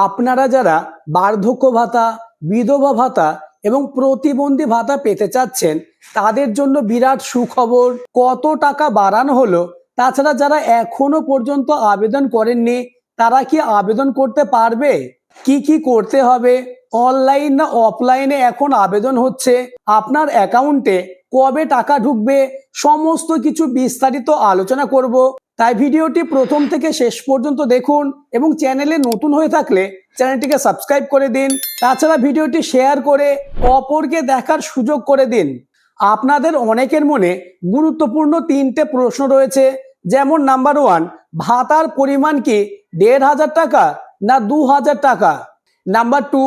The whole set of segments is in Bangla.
আপনারা যারা বার্ধক্য ভাতা, বিধবা ভাতা এবং প্রতিবন্ধী ভাতা পেতে চাচ্ছেন তাদের জন্য বিরাট সুখবর। কত টাকা বাড়ানো হলো। তাছাড়া যারা এখনো পর্যন্ত আবেদন করেননি তারা কি আবেদন করতে পারবে? কি কি করতে হবে? অনলাইন না অফলাইনে এখন আবেদন হচ্ছে? আপনার অ্যাকাউন্টে কবে টাকা ঢুকবে? সমস্ত কিছু বিস্তারিত আলোচনা করব। তাই ভিডিওটি প্রথম থেকে শেষ পর্যন্ত দেখুন এবং চ্যানেলে নতুন হয়ে থাকলে চ্যানেলটিকে সাবস্ক্রাইব করে দিন। তাছাড়া ভিডিওটি শেয়ার করে অপরকে দেখার সুযোগ করে দিন। আপনাদের অনেকের মনে গুরুত্বপূর্ণ তিনটে প্রশ্ন রয়েছে, যেমন নাম্বার 1, ভাতার পরিমাণ কি ১,৫০০ টাকা না ২,০০০ টাকা? নাম্বার 2,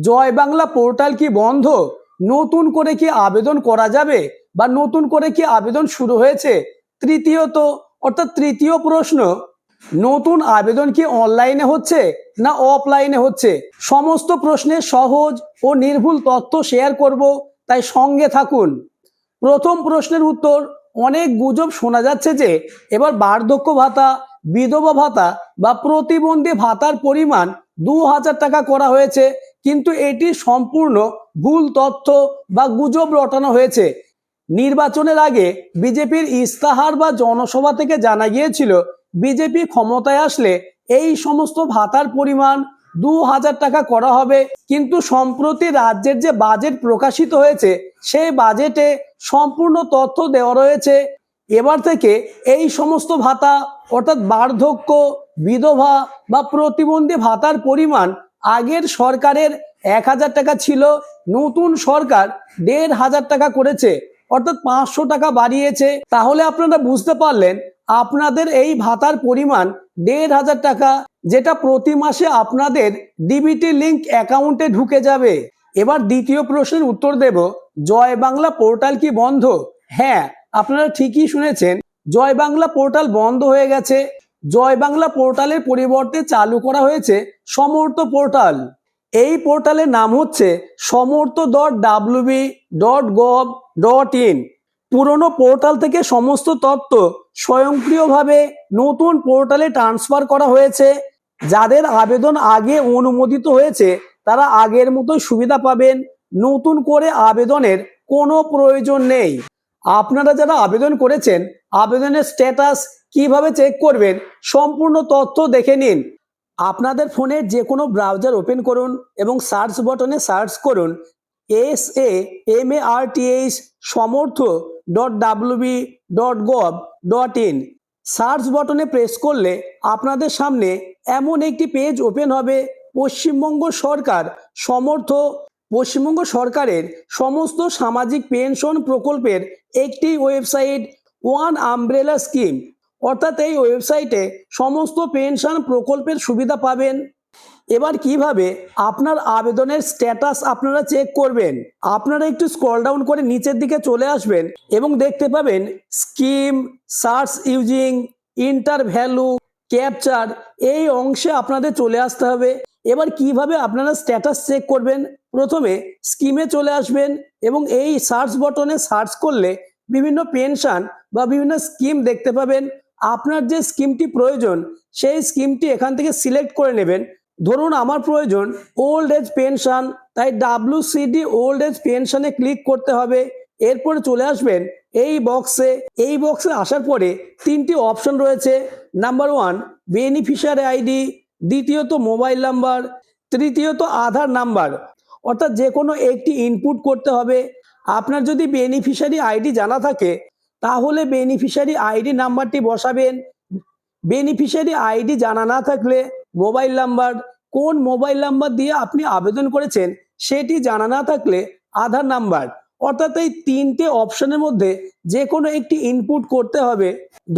জয় বাংলা পোর্টাল কি বন্ধ? নতুন করে কি আবেদন করা যাবে বা নতুন করে কি আবেদন শুরু হয়েছে? তৃতীয় প্রশ্ন, নতুন আবেদন কি অনলাইনে হচ্ছে না অফলাইনে হচ্ছে? সমস্ত প্রশ্নের সহজ ও নির্ভুল তথ্য শেয়ার করব, তাই সঙ্গে থাকুন। প্রথম প্রশ্নের উত্তর, অনেক গুজব শোনা যাচ্ছে যে এবার বার্ধক্য ভাতা, বিধবা ভাতা বা প্রতিবন্ধী ভাতার পরিমাণ ২,০০০ টাকা করা হয়েছে, কিন্তু এটি সম্পূর্ণ ভুল তথ্য বা গুজব রটানো হয়েছে। নির্বাচনের আগে বিজেপির ইস্তাহার বা জনসভা থেকে জানা গিয়েছিল বিজেপি ক্ষমতায় আসলে এই সমস্ত ভাতার পরিমাণ ২,০০০ টাকা করা হবে, কিন্তু সম্প্রতি রাজ্যের যে বাজেট প্রকাশিত হয়েছে সেই বাজেটে সম্পূর্ণ তথ্য দেওয়া রয়েছে। এবার থেকে এই সমস্ত ভাতা অর্থাৎ বার্ধক্য, বিধবা বা প্রতিবন্ধী ভাতার পরিমাণ আগের সরকারের ১,০০০ টাকা ছিল, নতুন সরকার ১,৫০০ টাকা করেছে, অর্থাৎ ৫০০ টাকা বাড়িয়েছে। তাহলে আপনারা বুঝতে পারলেন আপনাদের এই ভাতার পরিমাণ ১,৫০০ টাকা, যেটা প্রতি মাসে আপনাদের ডিবিটি লিংক অ্যাকাউন্টে ঢুকে যাবে। এবার দ্বিতীয় প্রশ্নের উত্তর দেব, জয় বাংলা পোর্টাল কি বন্ধ? হ্যাঁ, আপনারা ঠিকই শুনেছেন, জয় বাংলা পোর্টাল বন্ধ হয়ে গেছে। জয় বাংলা পোর্টালের পরিবর্তে চালু করা হয়েছে সমর্থ পোর্টাল। এই পোর্টালের নাম হচ্ছে সমর্থ.wb.gov.in। পুরনো পোর্টাল থেকে সমস্ত তথ্য স্বয়ংক্রিয়ভাবে নতুন পোর্টালে ট্রান্সফার করা হয়েছে। যাদের আবেদন আগে অনুমোদিত হয়েছে তারা আগের মতো সুবিধা পাবেন, নতুন করে আবেদনের কোনো প্রয়োজন নেই। আপনারা যারা আবেদন করেছেন আবেদনের স্ট্যাটাস কিভাবে চেক করবেন সম্পূর্ণ তথ্য দেখে নিন। আপনাদের ফোনের যে কোনো ব্রাউজার ওপেন করুন এবং সার্চ বটনে সার্চ করুন SAMARTH সমর্থ.wb.gov.in। সার্চ বটনে প্রেস করলে আপনাদের সামনে এমন একটি পেজ ওপেন হবে। পশ্চিমবঙ্গ সরকারের সমস্ত সামাজিক পেনশন প্রকল্পের একটি ওয়েবসাইট, ওয়ান আমব্রেলা স্কিম। অর্থাৎ এই ওয়েবসাইটে সমস্ত পেনশন প্রকল্পের সুবিধা পাবেন। এবার কিভাবে আপনার আবেদনের স্ট্যাটাস আপনারা চেক করবেন? আপনারা একটু স্ক্রল ডাউন করে নিচের দিকে চলে আসবেন এবং দেখতে পাবেন scheme, search using, inter value, capture, এই অংশে আপনাদের চলে আসতে হবে। এবার কিভাবে আপনারা স্ট্যাটাস চেক করবেন? প্রথমে স্কিমে চলে আসবেন এবং এই সার্চ বটনে সার্চ করলে বিভিন্ন পেনশন বা বিভিন্ন স্কিম দেখতে পাবেন। আপনার যে স্কিমটি প্রয়োজন সেই স্কিমটি এখান থেকে সিলেক্ট করে নেবেন। ধরুন আমার প্রয়োজন ওল্ড এজ পেনশন, তাই WCD ওল্ড এজ পেনশনে ক্লিক করতে হবে। এরপরে চলে আসবেন এই বক্সে আসার পরে তিনটি অপশন রয়েছে। নাম্বার 1 বেনিফিশিয়ারি আইডি, দ্বিতীয়ত মোবাইল নাম্বার, তৃতীয়ত আধার নাম্বার। অর্থাৎ যে কোনো একটি ইনপুট করতে হবে। আপনার যদি বেনিফিশিয়ারি আইডি জানা থাকে তাহলে বেনিফিশিয়ারি আইডি নাম্বারটি বসাবেন। বেনিফিশিয়ারি আইডি জানা না থাকলে মোবাইল নাম্বার, কোন মোবাইল নাম্বার দিয়ে আপনি আবেদন করেছেন সেটি জানা না থাকলে আধার নাম্বার। অর্থাৎ এই তিনটে অপশনের মধ্যে যে কোনো একটি ইনপুট করতে হবে।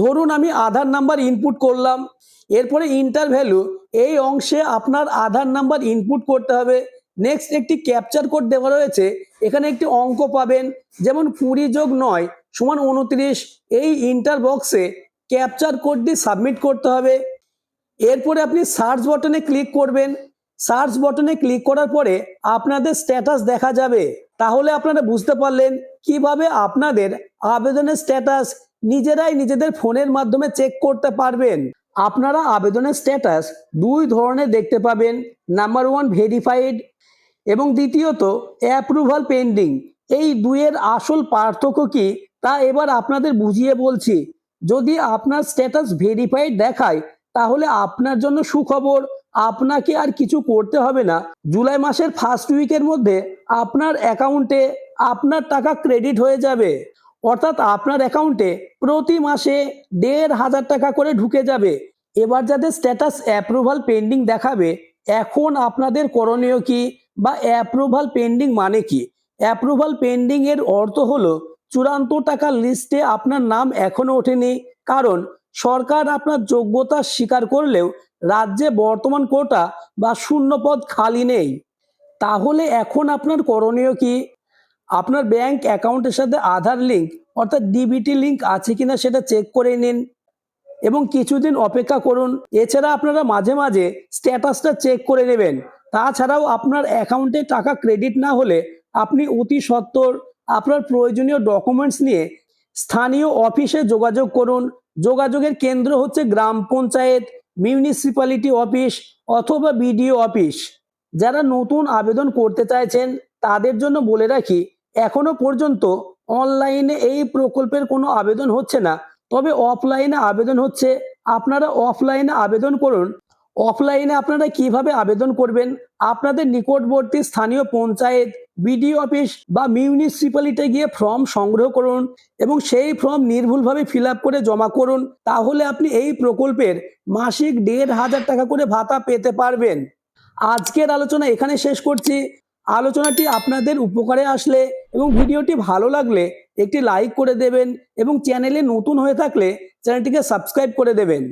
ধরুন আমি আধার নাম্বার ইনপুট করলাম। এরপরে ইন্টার ভ্যালু, এই অংশে আপনার আধার নাম্বার ইনপুট করতে হবে। নেক্সট একটি ক্যাপচার কোড দেওয়া রয়েছে, এখানে একটি অঙ্ক পাবেন, যেমন 20+9 = 29। এই ইন্টার বক্সে ক্যাপচার কোডটি সাবমিট করতে হবে। এরপরে আপনি সার্চ বটনে ক্লিক করবেন। সার্চ বটনে ক্লিক করার পরে আপনাদের স্ট্যাটাস দেখা যাবে। তাহলে আপনারা বুঝতে পারলেন কিভাবে আপনাদের আবেদনের স্ট্যাটাস নিজেরাই নিজেদের ফোনের মাধ্যমে চেক করতে পারবেন। আপনারা আবেদনের স্ট্যাটাস দুই ধরনের দেখতে পাবেন। নাম্বার ওয়ান ভেরিফাইড এবং দ্বিতীয়ত অ্যাপ্রুভাল পেন্ডিং। এই দুইয়ের আসল পার্থক্য কি তা এবার আপনাদের বুঝিয়ে বলছি। যদি আপনার স্ট্যাটাস ভেরিফাইড দেখায় তাহলে আপনার জন্য সুখবর, আপনাকে আর কিছু করতে হবে না। জুলাই মাসের ফার্স্ট উইকের মধ্যে আপনার অ্যাকাউন্টে আপনার টাকা ক্রেডিট হয়ে যাবে, অর্থাৎ আপনার অ্যাকাউন্টে প্রতি মাসে ১,৫০০ টাকা করে ঢুকে যাবে। এবার যাদের স্ট্যাটাস অ্যাপ্রুভাল পেন্ডিং দেখাবে, এখন আপনাদের করণীয় কি বা অ্যাপ্রুভাল পেন্ডিং মানে কি? অ্যাপ্রুভাল পেন্ডিং এর অর্থ হলো চূড়ান্ত টাকার লিস্টে আপনার নাম এখনো ওঠেনি, কারণ সরকার আপনার যোগ্যতা স্বীকার করলেও রাজ্যে বর্তমান কোটা বা শূন্য পদ খালি নেই। তাহলে এখন আপনার করণীয় কি? আপনার ব্যাংক অ্যাকাউন্টের সাথে আধার লিঙ্ক অর্থাৎ ডিবিটি লিঙ্ক আছে কিনা সেটা চেক করে নিন এবং কিছুদিন অপেক্ষা করুন। এছাড়া আপনারা মাঝে মাঝে স্ট্যাটাসটা চেক করে নেবেন। তাছাড়াও আপনার অ্যাকাউন্টে টাকা ক্রেডিট না হলে আপনি অতি সত্বর আপনার প্রয়োজনীয় ডকুমেন্টস নিয়ে স্থানীয় অফিসে যোগাযোগ করুন। যোগাযোগের কেন্দ্র হচ্ছে গ্রাম পঞ্চায়েত, মিউনিসিপ্যালিটি অফিস অথবা বিডিও অফিস। যারা নতুন আবেদন করতে চাইছেন তাদের জন্য বলে রাখি, এখনো পর্যন্ত অনলাইনে এই প্রকল্পের কোনো আবেদন হচ্ছে না, তবে অফলাইনে আবেদন হচ্ছে। আপনারা অফলাইনে আবেদন করুন। অফলাইনে আপনারা কিভাবে আবেদন করবেন? আপনাদের নিকটবর্তী স্থানীয় পঞ্চায়েত, বিডিও অফিস বা মিউনিসিপ্যালিটি গিয়ে ফর্ম সংগ্রহ করুন এবং সেই ফর্ম নির্ভুলভাবে ফিল আপ করে জমা করুন। তাহলে আপনি এই প্রকল্পের মাসিক ১,৫০০ টাকা করে ভাতা পেতে পারবেন। আজকের আলোচনা এখানে শেষ করছি। আলোচনাটি আপনাদের উপকারে আসলে এবং ভিডিওটি ভালো লাগলে একটি লাইক করে দেবেন এবং চ্যানেলে নতুন হয়ে থাকলে চ্যানেলটিকে সাবস্ক্রাইব করে দেবেন।